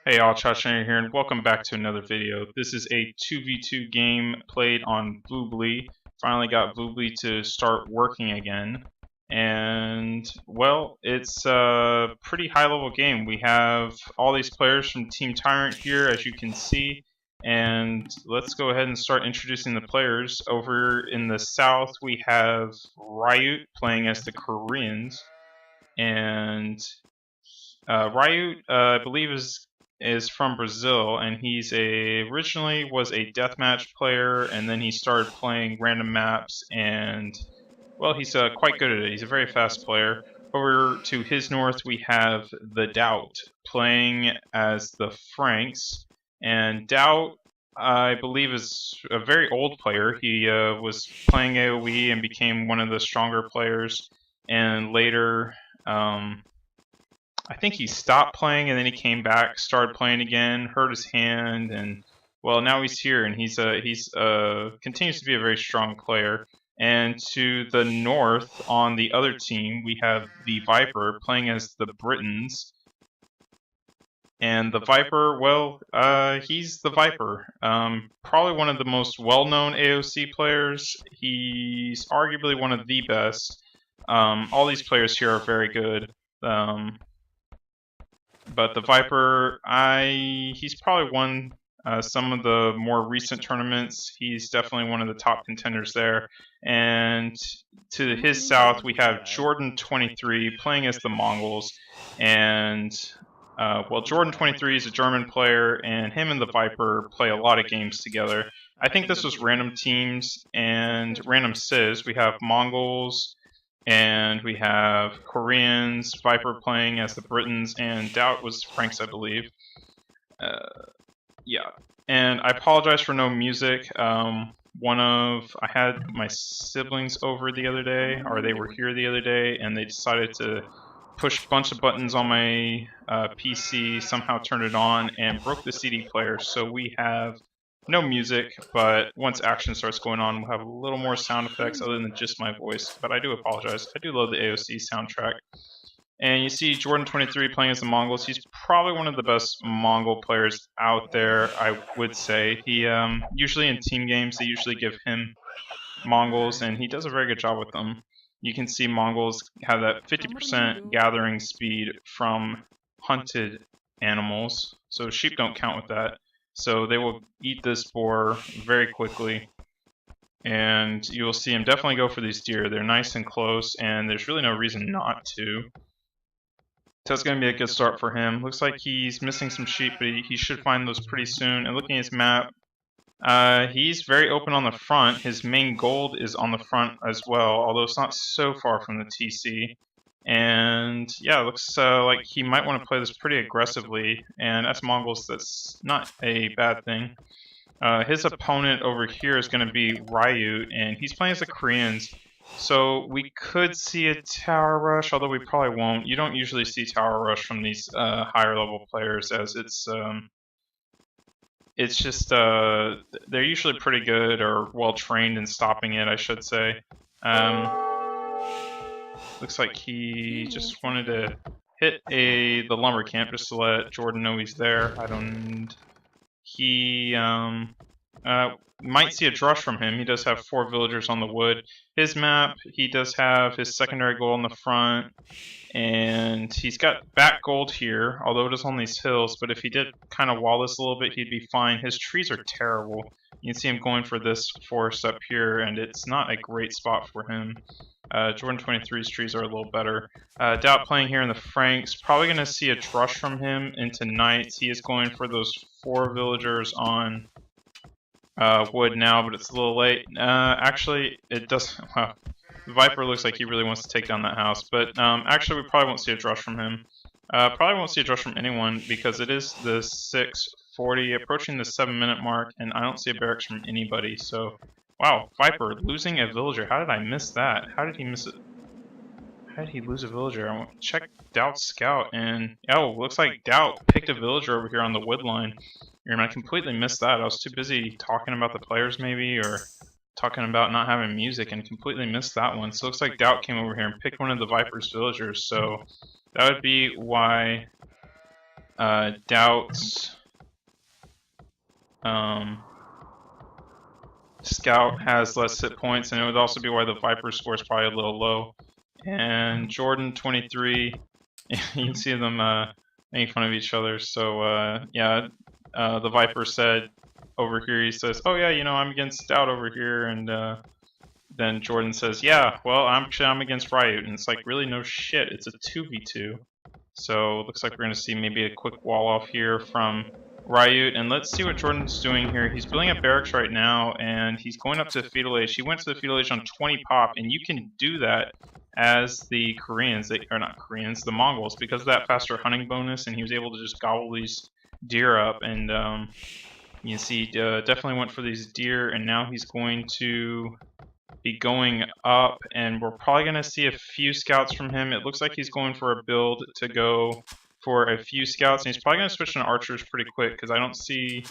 Hey all, Chachanator here, and welcome back to another video. This is a 2v2 game played on Voobly. Finally got Voobly to start working again. And, well, it's a pretty high-level game. We have all these players from Team TyRanT here, as you can see. And let's go ahead and start introducing the players. Over in the south, we have RiuT playing as the Koreans. And RiuT, I believe, is from Brazil, and he's originally was a deathmatch player, and then he started playing random maps, and well, he's quite good at it. He's a very fast player. Over to his north, we have DauT playing as the Franks, and DauT, I believe, is a very old player. He was playing AoE and became one of the stronger players, and later. I think he stopped playing and then he came back, started playing again, hurt his hand, and well, now he's here and he's continues to be a very strong player. And to the north, on the other team, we have TheViper playing as the Britons. And the Viper, well, he's the Viper. Probably one of the most well-known AOC players. He's arguably one of the best. All these players here are very good. But the Viper, he's probably won some of the more recent tournaments. He's definitely one of the top contenders there. And to his south, we have Jordan23 playing as the Mongols. And, well, Jordan23 is a German player, and him and the Viper play a lot of games together. I think this was random teams and random civs. We have Mongols, and we have Koreans, Viper playing as the Britons, and DauT was Franks, I believe. Yeah. And I apologize for no music. I had my siblings over the other day, or they were here the other day, and they decided to push a bunch of buttons on my PC, somehow turned it on, and broke the CD player. So we have no music, but once action starts going on, we'll have a little more sound effects other than just my voice. But I do apologize. I do love the AOC soundtrack. And you see Jordan23 playing as the Mongols. He's probably one of the best Mongol players out there, I would say. He usually in team games, they usually give him Mongols, and he does a very good job with them. You can see Mongols have that 50% gathering speed from hunted animals, so sheep don't count with that. So they will eat this boar very quickly, and you will see him definitely go for these deer. They're nice and close, and there's really no reason not to. So that's going to be a good start for him. Looks like he's missing some sheep, but he should find those pretty soon. And looking at his map, he's very open on the front. His main gold is on the front as well, although it's not so far from the TC. And yeah, it looks like he might want to play this pretty aggressively, and as Mongols, that's not a bad thing. His opponent over here is going to be RiuT, and he's playing as the Koreans, so we could see a tower rush, although we probably won't. You don't usually see tower rush from these higher level players, as it's just, they're usually pretty good or well trained in stopping it, I should say. Looks like he just wanted to hit the lumber camp just to let Jordan know he's there. He might see a drush from him. He does have 4 villagers on the wood. His map, he does have his secondary gold in the front, and he's got back gold here, although it is on these hills, but if he did kind of wall this a little bit, he'd be fine. His trees are terrible. You can see him going for this forest up here, and it's not a great spot for him. Jordan23's trees are a little better. DauT playing here in the Franks, probably going to see a drush from him into knights. He is going for those 4 villagers on wood now, but it's a little late. Actually, it does. Wow. Viper looks like he really wants to take down that house, but actually we probably won't see a drush from him. Probably won't see a drush from anyone because it is the 6:40, approaching the 7-minute mark, and I don't see a barracks from anybody. So, wow, Viper losing a villager. How did I miss that? How did he miss it? How did he lose a villager? I want to check DauT's scout, and oh, looks like DauT picked a villager over here on the wood line. And I completely missed that. I was too busy talking about the players, maybe, or talking about not having music, and completely missed that one. So it looks like DauT came over here and picked one of the Viper's villagers. So that would be why DauT's Scout has less hit points, and it would also be why the Viper score is probably a little low. And Jordan 23, you can see them making fun of each other. So yeah, the Viper said over here, he says, "Oh yeah, you know, I'm against DauT over here," and then Jordan says, "Yeah, well, I'm against RiuT," and it's like, really, no shit, it's a 2v2. So it looks like we're gonna see maybe a quick wall off here from RiuT, and let's see what Jordan's doing here. He's building a barracks right now, and he's going up to fetal age. He went to the fetal age on 20 pop, and you can do that as the Koreans, or not Koreans, the Mongols, because of that faster hunting bonus, and he was able to just gobble these deer up, and you can see definitely went for these deer, and now he's going to be going up, and we're probably going to see a few scouts from him. It looks like he's going for a build to go for a few scouts, and he's probably going to switch to archers pretty quick, because I don't see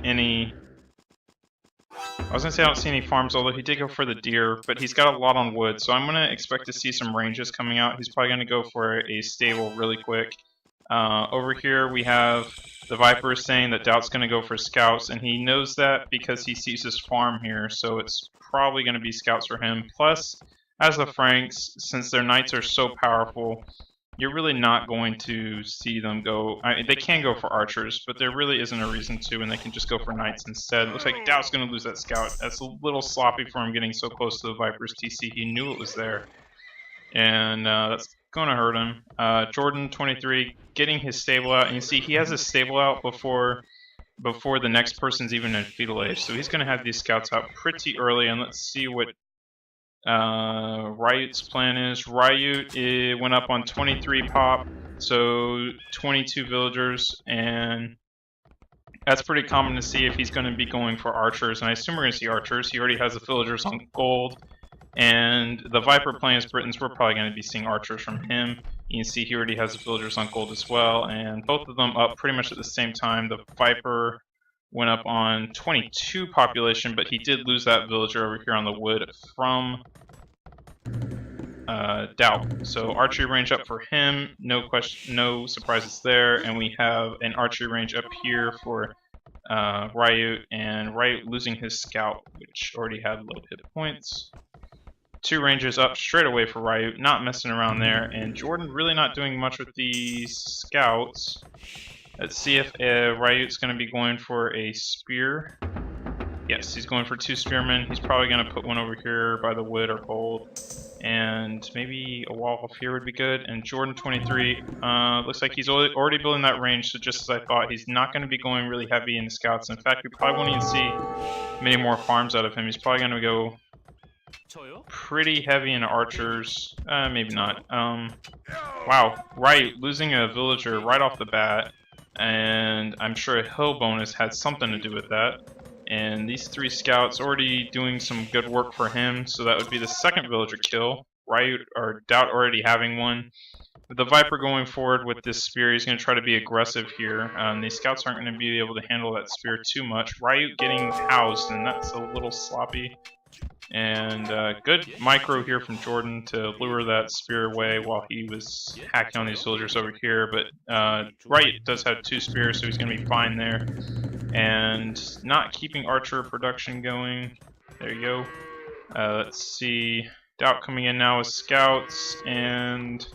any, I was going to say I don't see any farms, although he did go for the deer, but he's got a lot on wood, so I'm going to expect to see some ranges coming out. He's probably going to go for a stable really quick. Over here we have the Viper saying that DauT's going to go for scouts, and he knows that because he sees his farm here, so it's probably going to be scouts for him. Plus, as the Franks, since their knights are so powerful, you're really not going to see them go... they can go for archers, but there really isn't a reason to, and they can just go for knights instead. Looks like DauT's going to lose that scout. That's a little sloppy for him getting so close to the Viper's TC. He knew it was there, and that's going to hurt him. Jordan 23 getting his stable out, and you see he has his stable out before the next person's even in fetal age, so he's going to have these scouts out pretty early. And let's see what RiuT's plan is. RiuT went up on 23 pop, so 22 villagers, and that's pretty common to see if he's going to be going for archers, and I assume we're going to see archers. He already has the villagers on gold. And the Viper playing as Britons, we're probably going to be seeing archers from him. You can see he already has the villagers on gold as well, and both of them up pretty much at the same time. The Viper went up on 22 population, but he did lose that villager over here on the wood from DauT. So archery range up for him, no question, no surprises there. And we have an archery range up here for RiuT, and RiuT losing his scout, which already had low hit points. 2 ranges up straight away for RiuT, not messing around there, and Jordan really not doing much with these scouts. Let's see if RiuT's going to be going for a spear. Yes, he's going for 2 spearmen. He's probably going to put one over here by the wood or gold, and maybe a wall off here would be good. And Jordan 23 looks like he's already building that range, so just as I thought, he's not going to be going really heavy into scouts. In fact, we probably won't even see many more farms out of him. He's probably going to go pretty heavy into archers. Maybe not. Wow, RiuT losing a villager right off the bat, and I'm sure a hill bonus had something to do with that. And these 3 scouts already doing some good work for him, so that would be the 2nd villager kill. RiuT or DauT already having one. With the Viper going forward with this spear, he's going to try to be aggressive here. These scouts aren't going to be able to handle that spear too much. RiuT getting housed, and that's a little sloppy. And good micro here from Jordan to lure that spear away while he was hacking on these villagers over here. But RiuT does have 2 spears, so he's going to be fine there. And not keeping archer production going. There you go. Let's see. DauT coming in now with scouts, and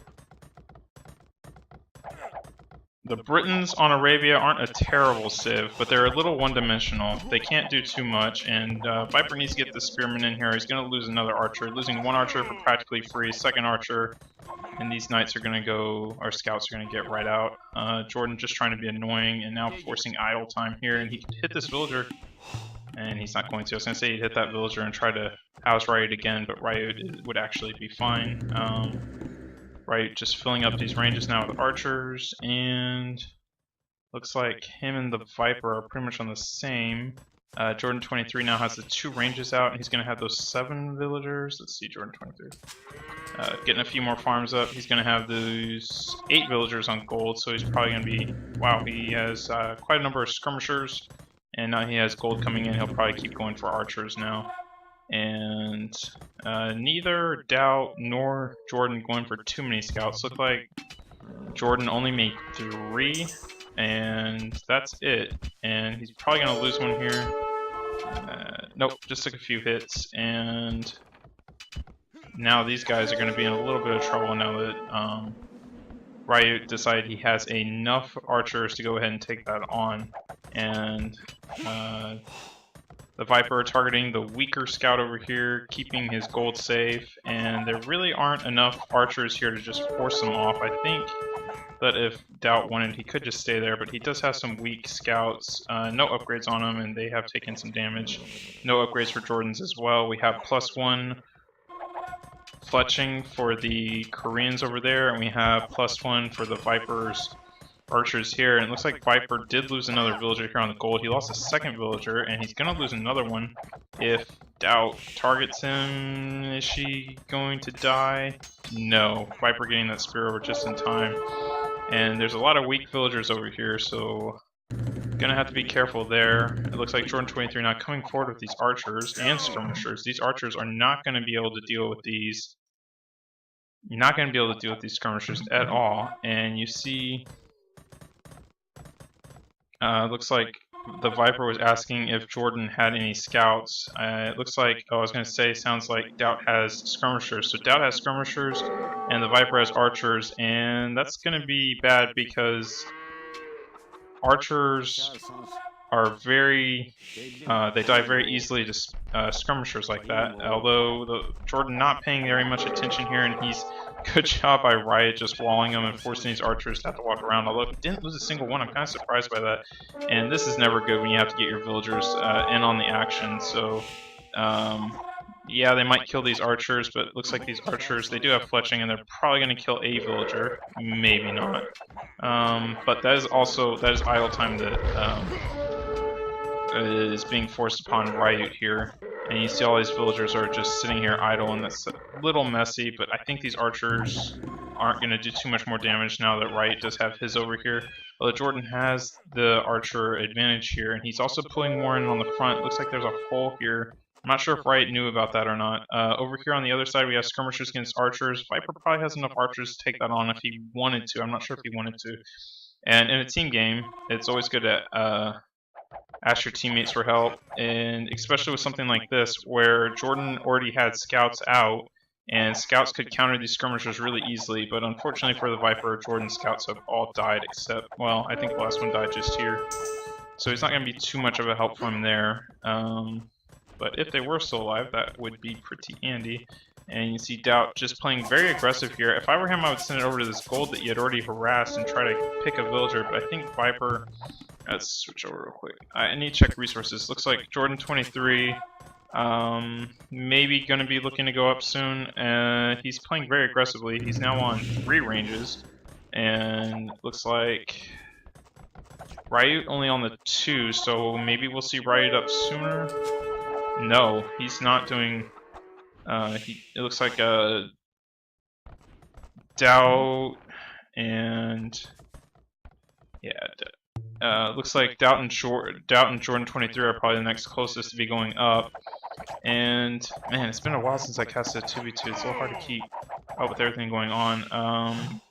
the Britons on Arabia aren't a terrible civ, but they're a little one-dimensional. They can't do too much, and Viper needs to get the spearman in here. He's going to lose another archer, losing 1 archer for practically free, 2nd archer, and these knights are going to go, our scouts are going to get right out. Jordan just trying to be annoying, and now forcing idle time here, and he can hit this villager, and he's not going to. I was going to say he'd hit that villager and try to house RiuT again, but RiuT would actually be fine. RiuT just filling up these ranges now with archers, and looks like him and the Viper are pretty much on the same. Jordan 23 now has the 2 ranges out, and he's going to have those 7 villagers. Let's see, Jordan 23. Getting a few more farms up. He's going to have those 8 villagers on gold, so he's probably going to be... Wow, he has quite a number of skirmishers, and now he has gold coming in. He'll probably keep going for archers now. And Neither DauT nor Jordan going for too many scouts. Look like Jordan only made 3, and that's it. And he's probably going to lose one here. Nope, just took a few hits, and now these guys are going to be in a little bit of trouble now that RiuT decided he has enough archers to go ahead and take that on. And the Viper targeting the weaker scout over here, keeping his gold safe, and there really aren't enough archers here to just force him off. I think that if DauT wanted, he could just stay there, but he does have some weak scouts. No upgrades on them, and they have taken some damage. No upgrades for Jordan's as well. We have +1 fletching for the Koreans over there, and we have +1 for the Viper's archers here. And it looks like Viper did lose another villager here on the gold. He lost a second villager, and he's going to lose another one if DauT targets him. Is she going to die? No. Viper getting that spear over just in time. And there's a lot of weak villagers over here, so gonna have to be careful there. It looks like Jordan 23 now coming forward with these archers and skirmishers. These archers are not going to be able to deal with these. You're not going to be able to deal with these skirmishers at all. And you see, looks like the Viper was asking if Jordan had any scouts. It looks like, oh, I was going to say, sounds like DauT has skirmishers. So DauT has skirmishers, and the Viper has archers, and that's going to be bad because archers are very, they die very easily to skirmishers like that. Although Jordan not paying very much attention here, and he's good job by RiuT just walling them and forcing these archers to have to walk around. Although he didn't lose a single one, I'm kind of surprised by that. And this is never good when you have to get your villagers in on the action. So yeah, they might kill these archers, but it looks like these archers, they do have fletching, and they're probably going to kill a villager. Maybe not. But that is also, that is idle time that is being forced upon RiuT here. And you see all these villagers are just sitting here idle, and that's a little messy, but I think these archers aren't going to do too much more damage now that RiuT does have his over here. Although Jordan has the archer advantage here, and he's also pulling more in on the front. Looks like there's a hole here. I'm not sure if RiuT knew about that or not. Over here on the other side, we have skirmishers against archers. Viper probably has enough archers to take that on if he wanted to. I'm not sure if he wanted to. And in a team game, it's always good to ask your teammates for help, and especially with something like this, where Jordan already had scouts out, and scouts could counter these skirmishers really easily, but unfortunately for the Viper, Jordan's scouts have all died except, well, I think the last one died just here. So he's not going to be too much of a help for him there. But if they were still alive, that would be pretty handy. And you see DauT just playing very aggressive here. If I were him, I would send it over to this gold that he had already harassed and try to pick a villager, but I think Viper... Let's switch over real quick. I need to check resources. Looks like Jordan 23 maybe going to be looking to go up soon. He's playing very aggressively. He's now on 3 ranges. And looks like RiuT only on the 2, so maybe we'll see RiuT up sooner. No, he's not doing... it looks like DauT and... Yeah, looks like DauT and Jordan 23 are probably the next closest to be going up. And, man, it's been a while since I casted a 2v2. It's a little hard to keep up with everything going on.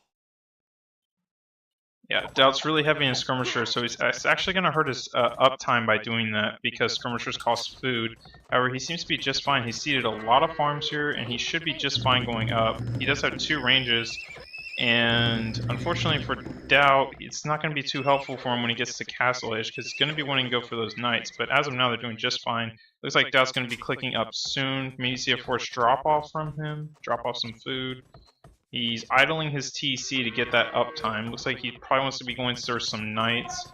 Yeah, DauT's really heavy in skirmishers, so it's actually going to hurt his uptime by doing that, because skirmishers cost food. However, he seems to be just fine. He's seeded a lot of farms here, and he should be just fine going up. He does have 2 ranges, and unfortunately for DauT, it's not going to be too helpful for him when he gets to Castle Age, because he's going to be wanting to go for those knights. But as of now, they're doing just fine. Looks like DauT's going to be clicking up soon. Maybe see a forced drop-off from him, drop off some food. He's idling his TC to get that uptime. Looks like he probably wants to be going through some knights.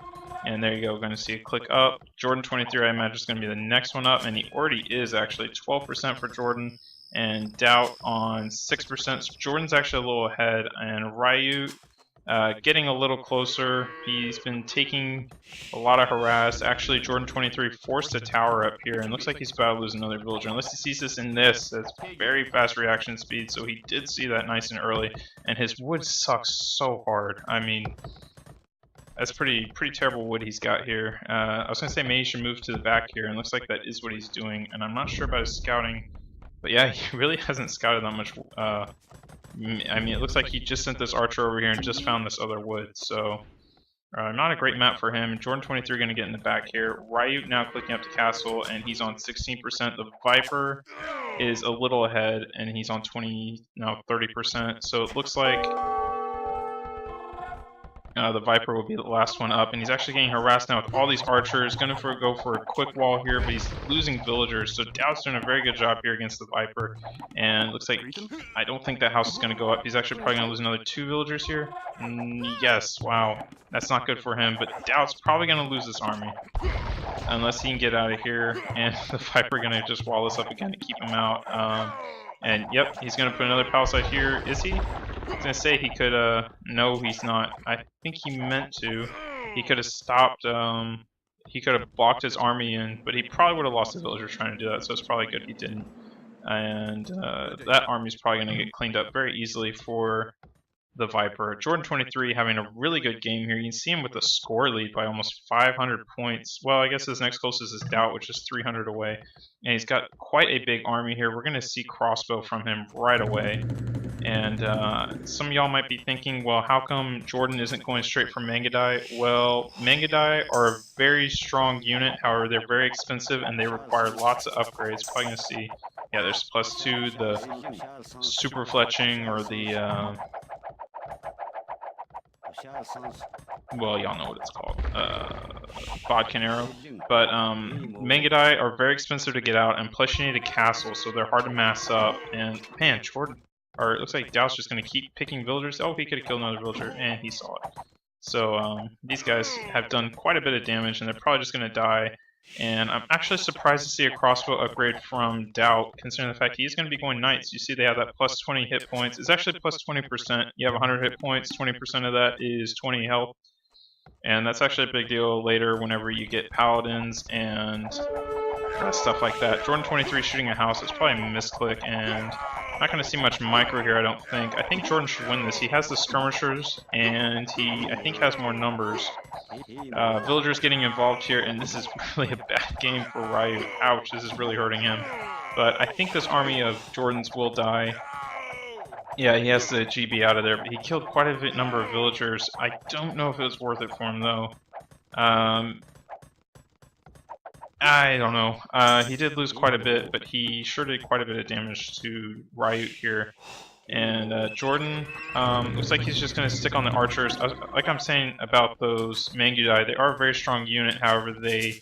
And there you go, going to see a click up. Jordan 23, I imagine, is going to be the next one up, and he already is actually 12% for Jordan, and DauT on 6%. So Jordan's actually a little ahead, and RiuT getting a little closer. He's been taking a lot of harass. Actually, Jordan 23 forced a tower up here, and looks like he's about to lose another villager. Unless he sees this in this, that's very fast reaction speed, so he did see that nice and early. And his wood sucks so hard. I mean, that's pretty terrible wood he's got here. I was going to say maybe he should move to the back here, and looks like that is what he's doing. And I'm not sure about his scouting, But yeah, he really hasn't scouted that much. I mean, it looks like he just sent this archer over here and just found this other wood, so not a great map for him. Jordan 23 going to get in the back here. RiuT now clicking up to castle, and he's on 16%. The Viper is a little ahead, and he's on 30%. So it looks like the Viper will be the last one up, and he's actually getting harassed now with all these archers. Going to go for a quick wall here, but he's losing villagers. So DauT's doing a very good job here against the Viper, and looks like I don't think that house is going to go up. He's actually probably going to lose another 2 villagers here. Yes, wow, that's not good for him. But DauT's probably going to lose this army unless he can get out of here, and the Viper going to just wall this up again to keep him out. And yep, he's going to put another palisade here. Is he? I was going to say he could, no he's not. I think he meant to. He could have stopped, he could have blocked his army in, but he probably would have lost the villagers trying to do that, so it's probably good he didn't. And that army's probably going to get cleaned up very easily for the Viper. Jordan 23 having a really good game here. You can see him with a score lead by almost 500 points. Well, I guess his next closest is DauT, which is 300 away. And he's got quite a big army here. We're going to see crossbow from him right away. And some of y'all might be thinking, well, how come Jordan isn't going straight for Mangudai? Well, Mangudai are a very strong unit. However, they're very expensive and they require lots of upgrades. Probably going to see, yeah, there's +2, the super fletching, or the well, y'all know what it's called, vodka arrow. But Mangudai are very expensive to get out, and plus you need a castle, so they're hard to mass up. And man, Jordan, or it looks like DauT's just going to keep picking villagers. Oh, he could have killed another villager, and he saw it. So these guys have done quite a bit of damage, and they're probably just going to die. And I'm actually surprised to see a crossbow upgrade from DauT, considering the fact he's going to be going knights. You see they have that +20 hit points. It's actually +20%. You have 100 hit points, 20% of that is 20 health. And that's actually a big deal later whenever you get paladins and stuff like that. Jordan 23 shooting a house. It's probably a misclick, and not going to see much micro here, I don't think. I think Jordan should win this. He has the skirmishers, and he, I think, has more numbers. Villagers getting involved here, and this is really a bad game for RiuT. Ouch, this is really hurting him. But I think this army of Jordans will die. Yeah, he has the GB out of there, but he killed quite a number of villagers. I don't know if it was worth it for him, though. I don't know. He did lose quite a bit, but he sure did quite a bit of damage to RiuT here. And Jordan, looks like he's just going to stick on the archers. Like I'm saying about those Mangudai, they are a very strong unit. However, they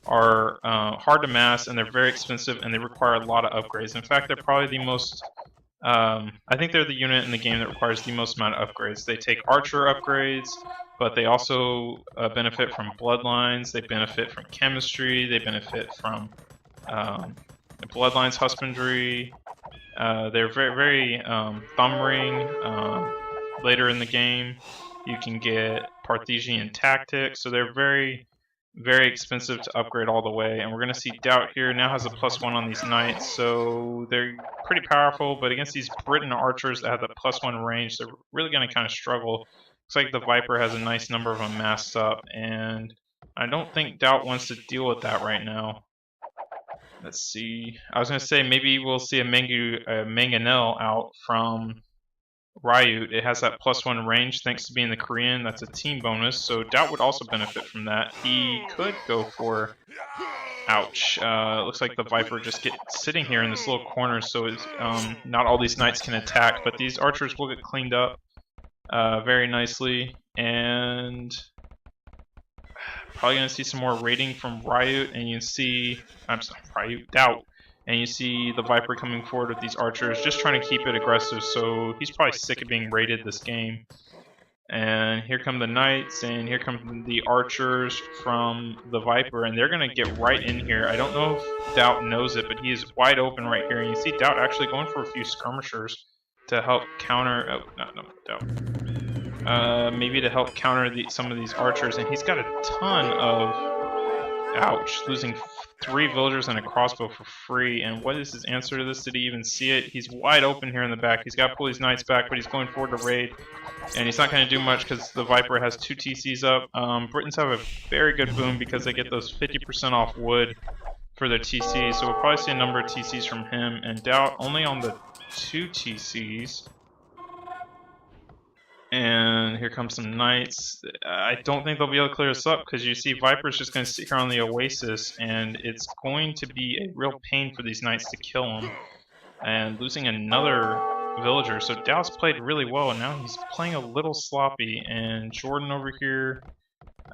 are hard to mass, and they're very expensive, and they require a lot of upgrades. In fact, they're probably the most... I think they're the unit in the game that requires the most amount of upgrades. They take archer upgrades, but they also benefit from bloodlines, they benefit from chemistry, they benefit from bloodlines husbandry. They're very, very thumb ring. Later in the game, you can get Parthian tactics, so they're very, very expensive to upgrade all the way. And we're going to see DauT here now has a +1 on these knights, so they're pretty powerful, but against these Briton archers that have the +1 range, they're really going to kind of struggle. Looks like the Viper has a nice number of them masked up, and I don't think DauT wants to deal with that right now. Let's see. I was going to say maybe we'll see a Mangonel out from RiuT. It has that +1 range thanks to being the Korean. That's a team bonus, so DauT would also benefit from that. He could go for... Ouch. Looks like the Viper just gets sitting here in this little corner, so it's, not all these knights can attack, but these archers will get cleaned up very nicely, and probably going to see some more raiding from RiuT, and you see, I'm sorry, RiuT, DauT, and you see the Viper coming forward with these archers, just trying to keep it aggressive, so he's probably sick of being raided this game. And here come the knights, and here come the archers from the Viper, and they're going to get right in here. I don't know if DauT knows it, but he is wide open right here, and you see DauT actually going for a few skirmishers to help counter... Oh, no, DauT. Maybe to help counter some of these archers, and he's got a ton of... Ouch, losing 3 villagers and a crossbow for free. And what is his answer to this? Did he even see it? He's wide open here in the back. He's got to pull these knights back, but he's going forward to raid. And he's not going to do much because the Viper has 2 TCs up. Britons have a very good boom because they get those 50% off wood for their TC, so we'll probably see a number of TCs from him, and DauT only on the 2 TCs. And here comes some Knights. I don't think they'll be able to clear this up because you see Viper's just going to sit here on the Oasis, and it's going to be a real pain for these Knights to kill him. And losing another villager, so DauT's played really well, and now he's playing a little sloppy. And Jordan over here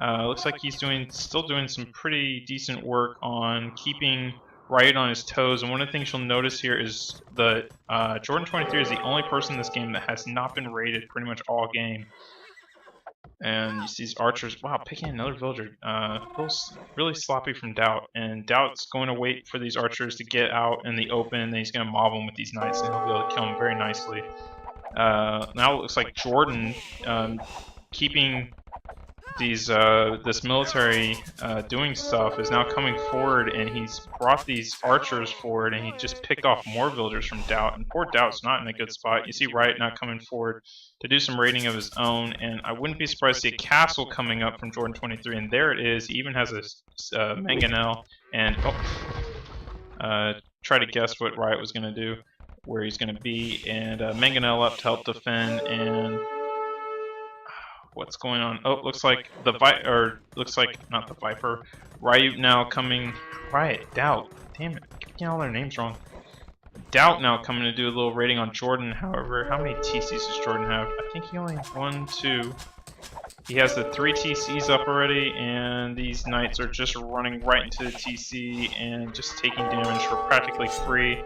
looks like he's still doing some pretty decent work on keeping RiuT on his toes, and one of the things you'll notice here is that Jordan 23 is the only person in this game that has not been raided pretty much all game. And you see these archers, wow, picking another villager. Really sloppy from DauT, and DauT's going to wait for these archers to get out in the open, and then he's going to mob them with these knights, and he'll be able to kill them very nicely. Now it looks like Jordan, keeping this military doing stuff, is now coming forward, and he's brought these archers forward, and he just picked off more villagers from DauT, and poor DauT's not in a good spot. You see RiuT now coming forward to do some raiding of his own, and I wouldn't be surprised to see a castle coming up from Jordan 23, and there it is. He even has a mangonel, and try to guess what RiuT was going to do, where he's going to be, and mangonel up to help defend. And what's going on? Oh, looks like not the Viper. RiuT now coming. DauT. Damn it, I'm getting all their names wrong. DauT now coming to do a little raiding on Jordan. However, how many TCs does Jordan have? I think he only has 1, 2. He has the 3 TCs up already, and these knights are just running right into the TC and just taking damage for practically free.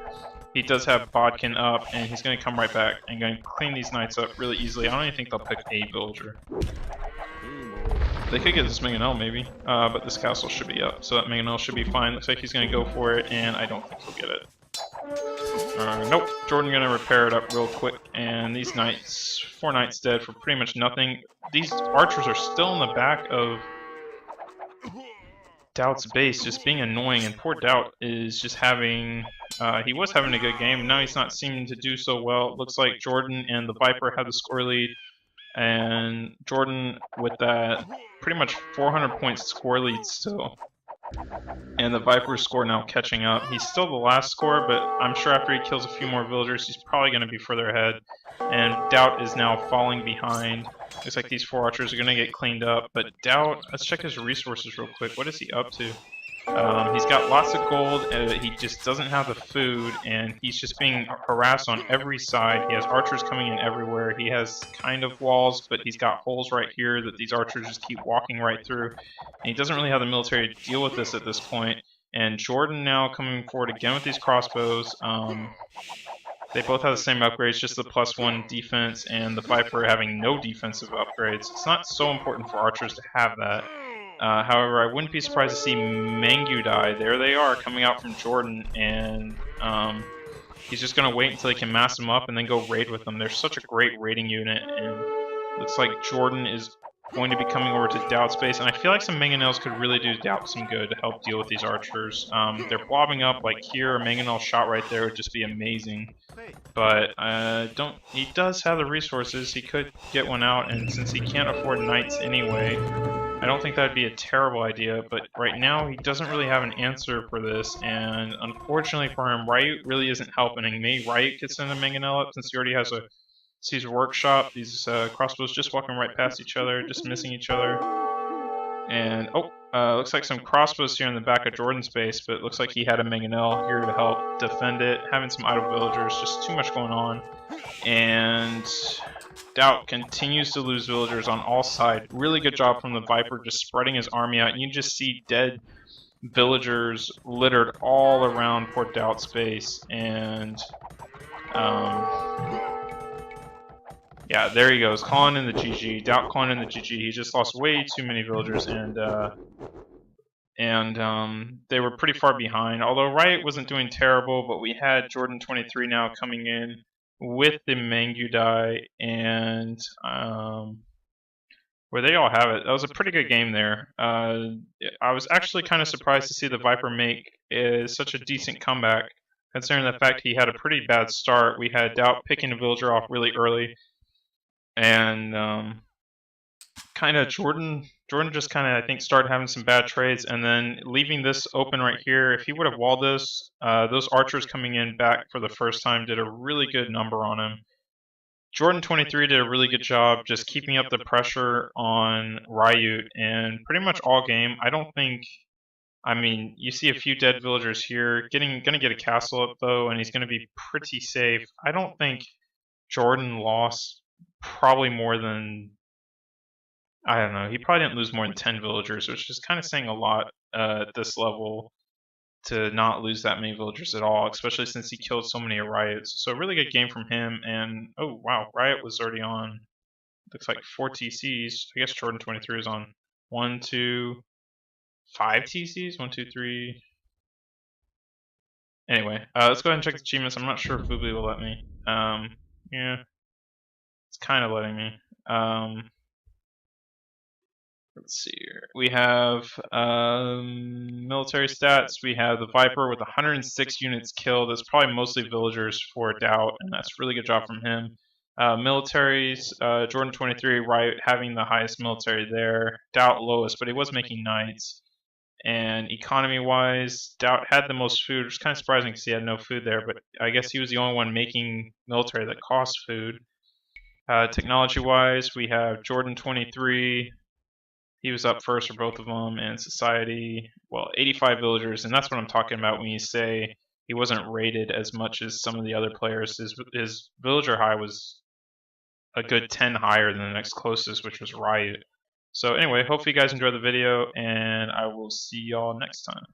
He does have Bodkin up, and he's going to come right back and going to clean these knights up really easily. I don't even think they'll pick a villager. They could get this mangonel maybe, but this castle should be up, so that mangonel should be fine. Looks like he's going to go for it, and I don't think he'll get it. Nope, Jordan going to repair it up real quick, and these knights, 4 knights dead for pretty much nothing. These archers are still in the back of DauT's base, just being annoying, and poor DauT is just having, he was having a good game, now he's not seeming to do so well. It looks like Jordan and the Viper have the score lead, and Jordan with that pretty much 400 points score lead still. And the Viper's score now catching up. He's still the last score, but I'm sure after he kills a few more villagers, he's probably going to be further ahead. And DauT is now falling behind. Looks like these 4 archers are going to get cleaned up, but DauT, let's check his resources real quick. What is he up to? He's got lots of gold, he just doesn't have the food, and he's just being harassed on every side. He has archers coming in everywhere. He has kind of walls, but he's got holes right here that these archers just keep walking right through. And he doesn't really have the military to deal with this at this point. And Jordan now coming forward again with these crossbows. They both have the same upgrades, just the +1 defense, and the Viper having no defensive upgrades. It's not so important for archers to have that. However, I wouldn't be surprised to see Mangu die. There they are, coming out from Jordan, and he's just going to wait until he can mass them up and then go raid with them. They're such a great raiding unit, and looks like Jordan is going to be coming over to DauT's base, and I feel like some mangonels could really do DauT some good to help deal with these archers. They're blobbing up, like here, a mangonel shot right there would just be amazing. But he does have the resources, he could get one out, and since he can't afford knights anyway, I don't think that'd be a terrible idea, but right now he doesn't really have an answer for this, and unfortunately for him, RiuT really isn't helping. Maybe RiuT could send a mangonel up since he already has a Caesar workshop. These crossbows just walking right past each other, just missing each other. And looks like some crossbows here in the back of Jordan's base, but it looks like he had a mangonel here to help defend it. Having some idle villagers, just too much going on. And DauT continues to lose villagers on all sides. Really good job from the Viper just spreading his army out. You just see dead villagers littered all around poor DauT's base. And yeah, there he goes, calling in the GG. DauT calling in the GG. He just lost way too many villagers, and they were pretty far behind. Although RiuT wasn't doing terrible, but we had Jordan 23 now coming in with the Mangu die, and where they all have it. That was a pretty good game there. I was actually kind of surprised to see the Viper make such a decent comeback, considering the fact he had a pretty bad start. We had DauT picking a villager off really early, and kind of Jordan Jordan just kind of, I think, started having some bad trades, and then leaving this open right here. If he would have walled this, those archers coming in back for the first time did a really good number on him. Jordan 23 did a really good job just keeping up the pressure on RiuT, and pretty much all game. I don't think. I mean, you see a few dead villagers here. Gonna get a castle up though, and he's gonna be pretty safe. I don't think Jordan lost probably more than, I don't know. He probably didn't lose more than 10 villagers, which is kind of saying a lot at this level to not lose that many villagers at all, especially since he killed so many RiuTs. So really good game from him. And oh wow, RiuT was already on. Looks like 4 TCs. I guess Jordan 23 is on 1, 2, 5 TCs. 1, 2, 3. Anyway, let's go ahead and check the achievements. I'm not sure if Voobly will let me. Yeah, it's kind of letting me. Let's see here. We have military stats. We have the Viper with 106 units killed. That's probably mostly villagers for DauT, and that's a really good job from him. Militaries, Jordan 23, RiuT having the highest military there. DauT lowest, but he was making knights. And economy-wise, DauT had the most food, which is kind of surprising because he had no food there, but I guess he was the only one making military that cost food. Technology-wise, we have Jordan 23. He was up first for both of them, and society, well, 85 villagers, and that's what I'm talking about when you say he wasn't rated as much as some of the other players. His villager high was a good 10 higher than the next closest, which was RiuT. So anyway, hopefully you guys enjoyed the video, and I will see y'all next time.